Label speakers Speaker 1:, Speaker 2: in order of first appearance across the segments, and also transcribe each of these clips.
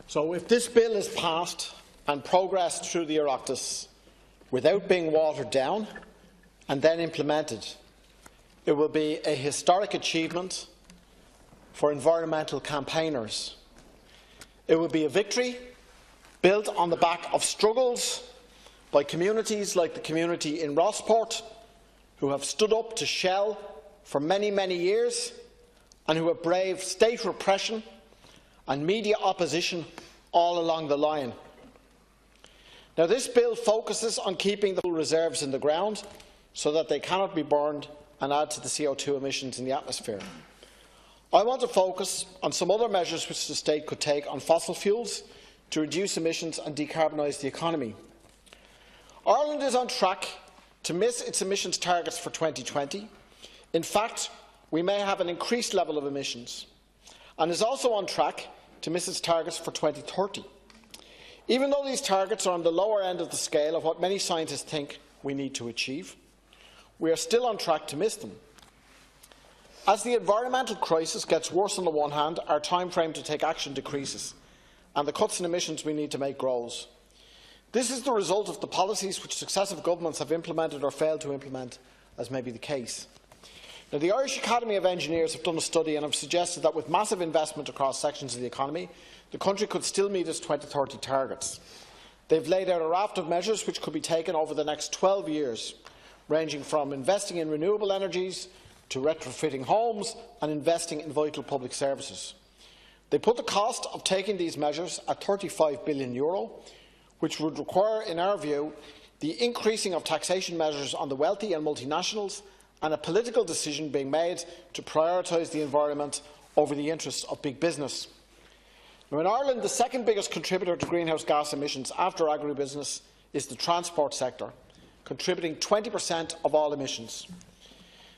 Speaker 1: So if this bill is passed and progressed through the Oireachtas without being watered down and then implemented, it will be a historic achievement for environmental campaigners. It will be a victory built on the back of struggles by communities like the community in Rossport, who have stood up to Shell for many, many years and who have braved state repression and media opposition all along the line. Now, this bill focuses on keeping the reserves in the ground so that they cannot be burned and add to the CO2 emissions in the atmosphere. I want to focus on some other measures which the state could take on fossil fuels to reduce emissions and decarbonise the economy. Ireland is on track to miss its emissions targets for 2020. In fact, we may have an increased level of emissions, and is also on track to miss its targets for 2030. Even though these targets are on the lower end of the scale of what many scientists think we need to achieve, we are still on track to miss them. As the environmental crisis gets worse on the one hand, our timeframe to take action decreases, and the cuts in emissions we need to make grows. This is the result of the policies which successive governments have implemented or failed to implement, as may be the case. Now, the Irish Academy of Engineers have done a study and have suggested that with massive investment across sections of the economy, the country could still meet its 2030 targets. They have laid out a raft of measures which could be taken over the next 12 years, ranging from investing in renewable energies to retrofitting homes and investing in vital public services. They put the cost of taking these measures at €35 billion, which would require, in our view, the increasing of taxation measures on the wealthy and multinationals, and a political decision being made to prioritise the environment over the interests of big business. Now, in Ireland, the second biggest contributor to greenhouse gas emissions after agribusiness is the transport sector, contributing 20% of all emissions.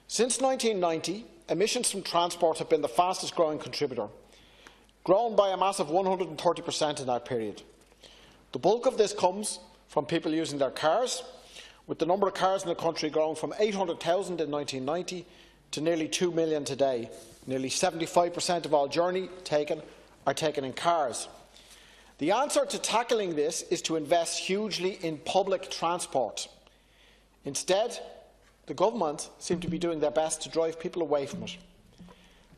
Speaker 1: Since 1990, emissions from transport have been the fastest growing contributor, grown by a massive 130% in that period. The bulk of this comes from people using their cars, with the number of cars in the country growing from 800,000 in 1990 to nearly 2 million today. Nearly 75% of all journeys taken are taken in cars. The answer to tackling this is to invest hugely in public transport. Instead, the government seem to be doing their best to drive people away from it.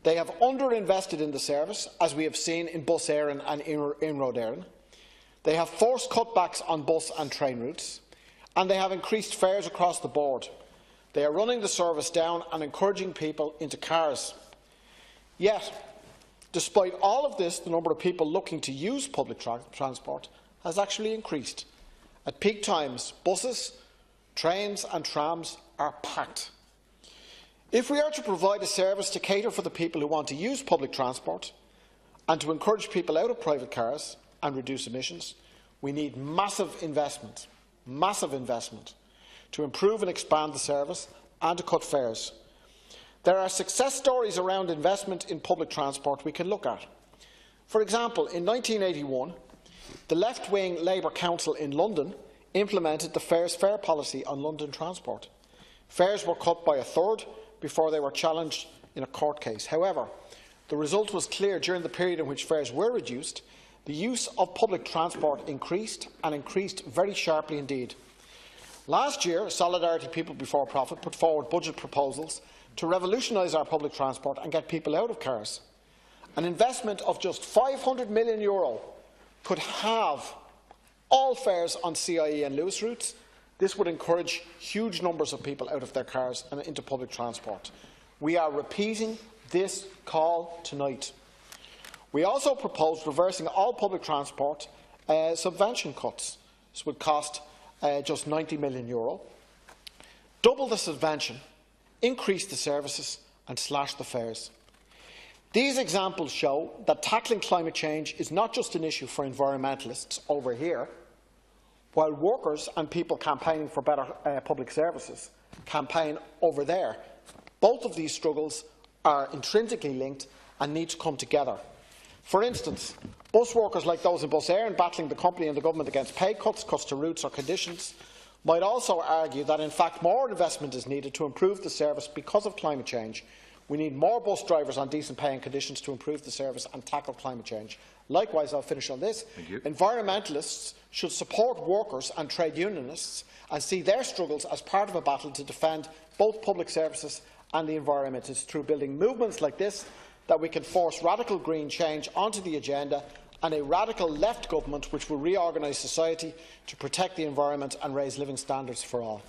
Speaker 1: They have underinvested in the service, as we have seen in Bus Éireann and Inroad Éireann. They have forced cutbacks on bus and train routes, and they have increased fares across the board. They are running the service down and encouraging people into cars. Yet, despite all of this, the number of people looking to use public transport has actually increased. At peak times, buses, trains and trams are packed. If we are to provide a service to cater for the people who want to use public transport and to encourage people out of private cars and reduce emissions, we need massive investment to improve and expand the service and to cut fares. There are success stories around investment in public transport we can look at. For example, in 1981, the left-wing Labour Council in London implemented the fares fair policy on London transport. Fares were cut by a third before they were challenged in a court case. However, the result was clear. During the period in which fares were reduced, the use of public transport increased, and increased very sharply indeed. Last year, Solidarity People Before Profit put forward budget proposals to revolutionise our public transport and get people out of cars. An investment of just €500 million could halve all fares on CIE and Lewis routes. This would encourage huge numbers of people out of their cars and into public transport. We are repeating this call tonight. We also proposed reversing all public transport subvention cuts. This would cost just €90 million. Double the subvention, increase the services and slash the fares. These examples show that tackling climate change is not just an issue for environmentalists over here, while workers and people campaigning for better public services campaign over there. Both of these struggles are intrinsically linked and need to come together. For instance, bus workers like those in Bus Éireann battling the company and the government against pay cuts, cuts to routes or conditions, might also argue that in fact more investment is needed to improve the service because of climate change, We need more bus drivers on decent pay and conditions to improve the service and tackle climate change. Likewise, I'll finish on this. Environmentalists should support workers and trade unionists and see their struggles as part of a battle to defend both public services and the environment. It is through building movements like this that we can force radical green change onto the agenda, and a radical left government which will reorganise society to protect the environment and raise living standards for all.